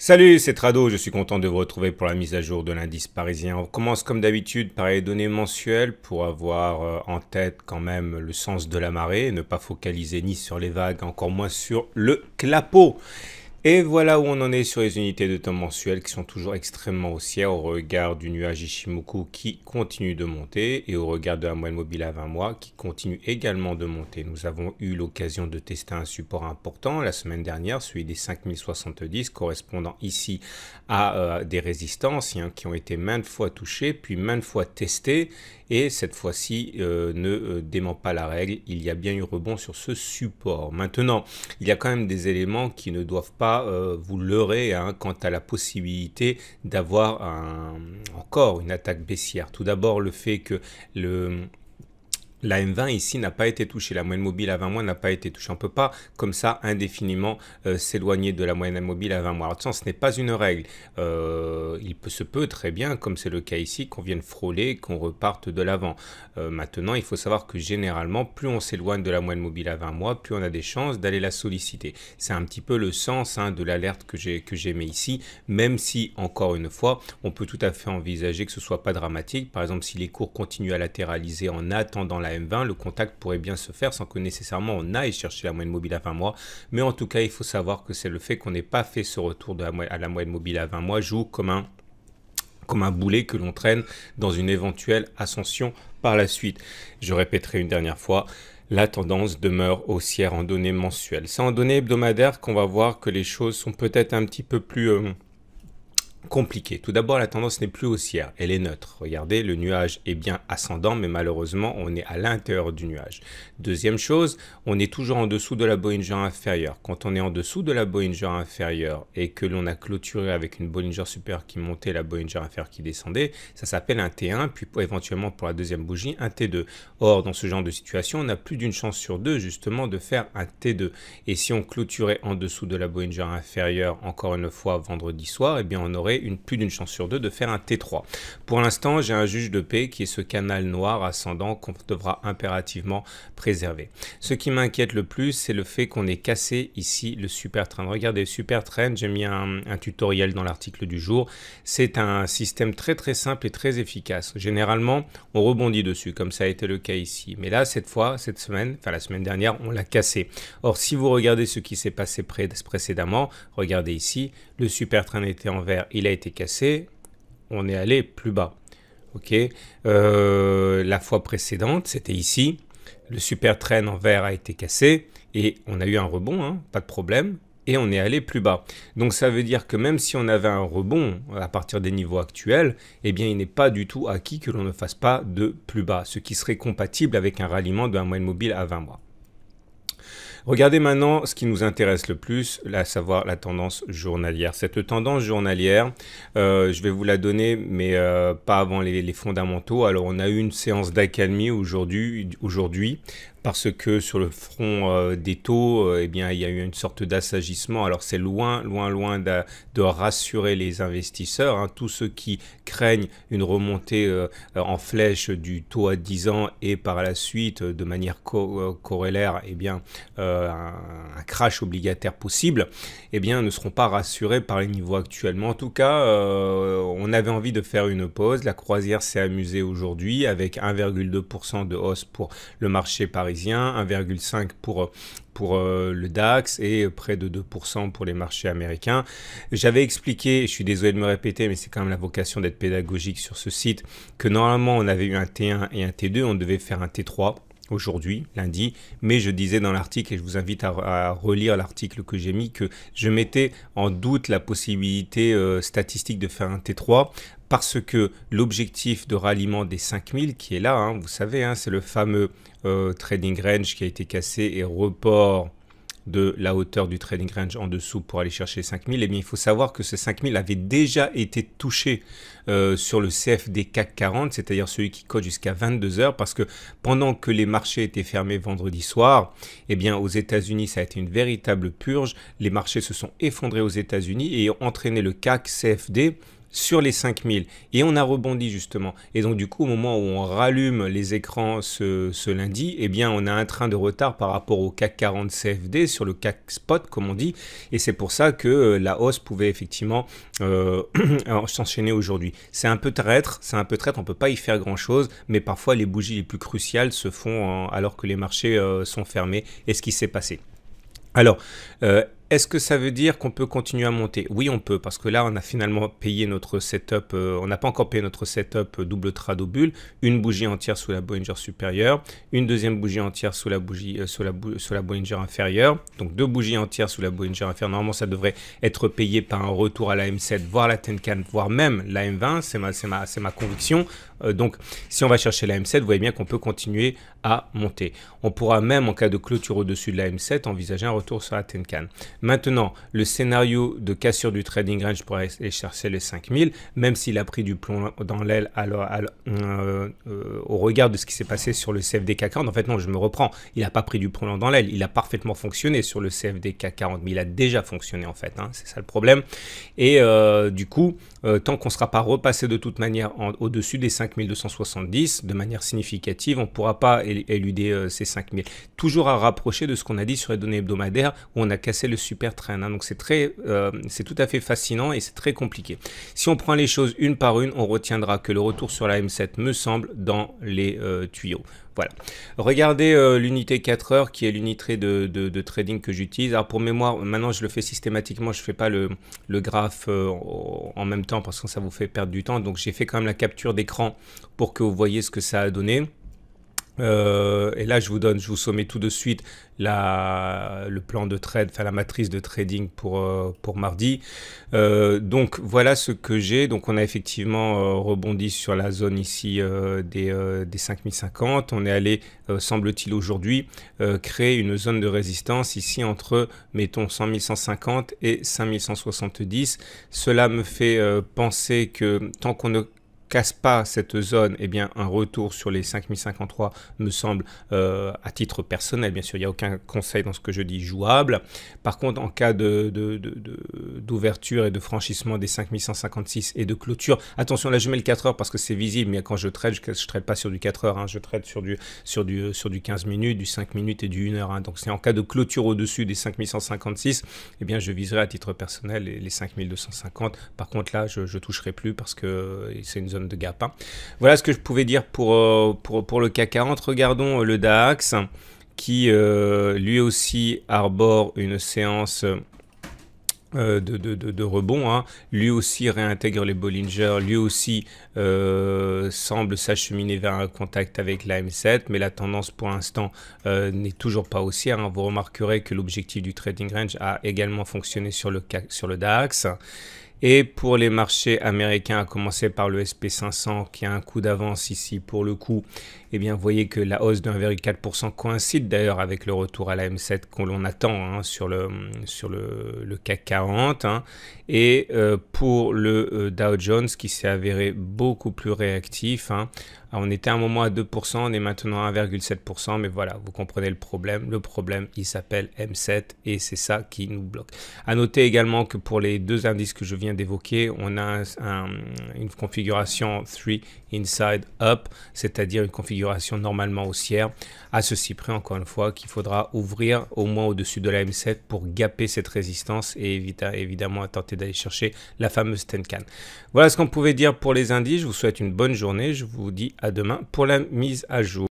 Salut, c'est Trado, je suis content de vous retrouver pour la mise à jour de l'indice parisien. On commence comme d'habitude par les données mensuelles pour avoir en tête quand même le sens de la marée, ne pas focaliser ni sur les vagues, encore moins sur le clapot. Et voilà où on en est sur les unités de temps mensuelles qui sont toujours extrêmement haussières au regard du nuage Ishimoku qui continue de monter et au regard de la moyenne mobile à 20 mois qui continue également de monter. Nous avons eu l'occasion de tester un support important la semaine dernière, celui des 5070 correspondant ici à des résistances qui ont été maintes fois touchées puis maintes fois testées. Et cette fois-ci ne dément pas la règle, il y a bien eu rebond sur ce support. Maintenant, il y a quand même des éléments qui ne doivent pas vous leurrer quant à la possibilité d'avoir encore une attaque baissière. Tout d'abord, le fait que la M20 ici n'a pas été touchée, la moyenne mobile à 20 mois n'a pas été touchée. On ne peut pas comme ça indéfiniment s'éloigner de la moyenne mobile à 20 mois. Alors attention, ce n'est pas une règle. Se peut très bien, comme c'est le cas ici, qu'on vienne frôler, qu'on reparte de l'avant. Maintenant, il faut savoir que généralement, plus on s'éloigne de la moyenne mobile à 20 mois, plus on a des chances d'aller la solliciter. C'est un petit peu le sens de l'alerte que j'ai mis ici, même si, encore une fois, on peut tout à fait envisager que ce ne soit pas dramatique. Par exemple, si les cours continuent à latéraliser en attendant la M20, le contact pourrait bien se faire sans que nécessairement on aille chercher la moyenne mobile à 20 mois. Mais en tout cas, il faut savoir que c'est le fait qu'on n'ait pas fait ce retour à la moyenne mobile à 20 mois joue comme un boulet que l'on traîne dans une éventuelle ascension par la suite. Je répéterai une dernière fois, la tendance demeure haussière en données mensuelles. C'est en données hebdomadaires qu'on va voir que les choses sont peut-être un petit peu plus compliqué. Tout d'abord, la tendance n'est plus haussière, elle est neutre. Regardez, le nuage est bien ascendant, mais malheureusement, on est à l'intérieur du nuage. Deuxième chose, on est toujours en dessous de la Bollinger inférieure. Quand on est en dessous de la Bollinger inférieure et que l'on a clôturé avec une Bollinger supérieure qui montait, la Bollinger inférieure qui descendait, ça s'appelle un T1, puis éventuellement pour la deuxième bougie, un T2. Or, dans ce genre de situation, on a plus d'une chance sur deux, justement, de faire un T2. Et si on clôturait en dessous de la Bollinger inférieure, encore une fois, vendredi soir, eh bien, on aurait plus d'une chance sur deux de faire un T3. Pour l'instant, j'ai un juge de paix qui est ce canal noir ascendant qu'on devra impérativement préserver. Ce qui m'inquiète le plus, c'est le fait qu'on ait cassé ici le super trend. Regardez, le super trend, j'ai mis un tutoriel dans l'article du jour. C'est un système très très simple et très efficace. Généralement, on rebondit dessus, comme ça a été le cas ici. Mais là, cette fois, cette semaine, enfin la semaine dernière, on l'a cassé. Or, si vous regardez ce qui s'est passé précédemment, regardez ici, le super trend était en vert, il a été cassé, on est allé plus bas. Ok, la fois précédente, c'était ici, le super trend en vert a été cassé et on a eu un rebond, pas de problème, et on est allé plus bas. Donc ça veut dire que même si on avait un rebond à partir des niveaux actuels, eh bien il n'est pas du tout acquis que l'on ne fasse pas de plus bas, ce qui serait compatible avec un ralliement de la moyenne mobile à 20 mois. Regardez maintenant ce qui nous intéresse le plus, à savoir la tendance journalière. Cette tendance journalière, je vais vous la donner, mais pas avant les fondamentaux. Alors, on a eu une séance d'accalmie aujourd'hui, parce que sur le front des taux, eh bien, il y a eu une sorte d'assagissement. Alors, c'est loin de rassurer les investisseurs. Tous ceux qui craignent une remontée en flèche du taux à 10 ans et par la suite, de manière corollaire, eh bien, un crash obligataire possible, eh bien, ne seront pas rassurés par les niveaux actuellement. En tout cas, on avait envie de faire une pause. La croisière s'est amusée aujourd'hui avec 1,2% de hausse pour le marché parisien, 1,5% pour le DAX et près de 2% pour les marchés américains. J'avais expliqué, je suis désolé de me répéter, mais c'est quand même la vocation d'être pédagogique sur ce site, que normalement on avait eu un T1 et un T2, on devait faire un T3 aujourd'hui, lundi, mais je disais dans l'article, et je vous invite à relire l'article que j'ai mis, que je mettais en doute la possibilité statistique de faire un T3, parce que l'objectif de ralliement des 5000 qui est là, vous savez, c'est le fameux trading range qui a été cassé et report de la hauteur du trading range en dessous pour aller chercher les 5000, eh bien il faut savoir que ce 5000 avait déjà été touché sur le CFD CAC 40, c'est-à-dire celui qui cote jusqu'à 22 heures, parce que pendant que les marchés étaient fermés vendredi soir, eh bien aux États-Unis ça a été une véritable purge, les marchés se sont effondrés aux États-Unis et ont entraîné le CAC CFD sur les 5000 et on a rebondi justement. Et donc du coup, au moment où on rallume les écrans ce lundi, eh bien on a un train de retard par rapport au CAC 40 CFD sur le CAC Spot comme on dit, et c'est pour ça que la hausse pouvait effectivement s'enchaîner aujourd'hui. C'est un peu traître, on peut pas y faire grand chose, mais parfois les bougies les plus cruciales se font alors que les marchés sont fermés. Et ce qui s'est passé. Alors, est-ce que ça veut dire qu'on peut continuer à monter? Oui, on peut, parce que là, on a finalement payé notre setup, on n'a pas encore payé notre setup double trad au bull, une bougie entière sous la Bollinger supérieure, une deuxième bougie entière sous la Bollinger inférieure, donc deux bougies entières sous la Bollinger inférieure. Normalement, ça devrait être payé par un retour à la M7, voire la Tenkan, voire même la M20, c'est ma conviction. Donc, si on va chercher la M7, vous voyez bien qu'on peut continuer à monter. On pourra même, en cas de clôture au-dessus de la M7, envisager un retour sur la Tenkan. Maintenant, le scénario de cassure du trading range pour aller chercher les 5000, même s'il a pris du plomb dans l'aile au regard de ce qui s'est passé sur le CFD CAC 40, en fait non, je me reprends, il n'a pas pris du plomb dans l'aile, il a parfaitement fonctionné sur le CFD CAC 40, mais il a déjà fonctionné en fait, hein, c'est ça le problème. Et du coup, tant qu'on ne sera pas repassé de toute manière au-dessus des 5270 de manière significative, on ne pourra pas éluder ces 5000. Toujours à rapprocher de ce qu'on a dit sur les données hebdomadaires où on a cassé le super trend. Hein. Donc c'est tout à fait fascinant et c'est très compliqué. Si on prend les choses une par une, on retiendra que le retour sur la M7 me semble dans les tuyaux. Voilà. Regardez l'unité 4 heures qui est l'unité de trading que j'utilise. Alors pour mémoire, maintenant je le fais systématiquement, je ne fais pas le graphe en même temps parce que ça vous fait perdre du temps. Donc j'ai fait quand même la capture d'écran pour que vous voyez ce que ça a donné. Et là je vous soumets tout de suite le plan de trade, enfin la matrice de trading pour mardi. Donc voilà ce que j'ai. Donc on a effectivement rebondi sur la zone ici des 5050. On est allé, semble-t-il aujourd'hui, créer une zone de résistance ici entre, mettons, 100 150 et 5170. Cela me fait penser que tant qu'on ne casse pas cette zone, eh bien un retour sur les 5053 me semble à titre personnel, bien sûr il n'y a aucun conseil dans ce que je dis jouable. Par contre en cas d'ouverture et de franchissement des 5156 et de clôture, attention là je mets le 4 heures parce que c'est visible, mais quand je trade, je trade pas sur du 4 heures, hein, je trade sur du 15 minutes, du 5 minutes et du 1 heure. Hein. Donc c'est en cas de clôture au-dessus des 5156, eh bien je viserai à titre personnel les 5250. Par contre là je toucherai plus parce que c'est une zone de gap. Hein. Voilà ce que je pouvais dire pour le CAC 40. Regardons le DAX qui lui aussi arbore une séance de rebond. Hein. Lui aussi réintègre les Bollinger, lui aussi semble s'acheminer vers un contact avec la M7, mais la tendance pour l'instant n'est toujours pas haussière. Hein. Vous remarquerez que l'objectif du trading range a également fonctionné sur le DAX. Et pour les marchés américains, à commencer par le SP500 qui a un coup d'avance ici pour le coup, eh bien vous voyez que la hausse de 1,4% coïncide d'ailleurs avec le retour à la M7 qu'on l'on attend hein, sur le CAC 40. Hein. Et pour le Dow Jones qui s'est avéré beaucoup plus réactif. Hein. Alors, on était à un moment à 2%, on est maintenant à 1,7%, mais voilà, vous comprenez le problème. Le problème, il s'appelle M7 et c'est ça qui nous bloque. À noter également que pour les deux indices que je viens d'évoquer, on a une configuration 3 inside up, c'est-à-dire une configuration normalement haussière. À ceci près, encore une fois, qu'il faudra ouvrir au moins au-dessus de la M7 pour gaper cette résistance et évidemment tenter d'aller chercher la fameuse Tenkan. Voilà ce qu'on pouvait dire pour les indices. Je vous souhaite une bonne journée. Je vous dis à demain pour la mise à jour.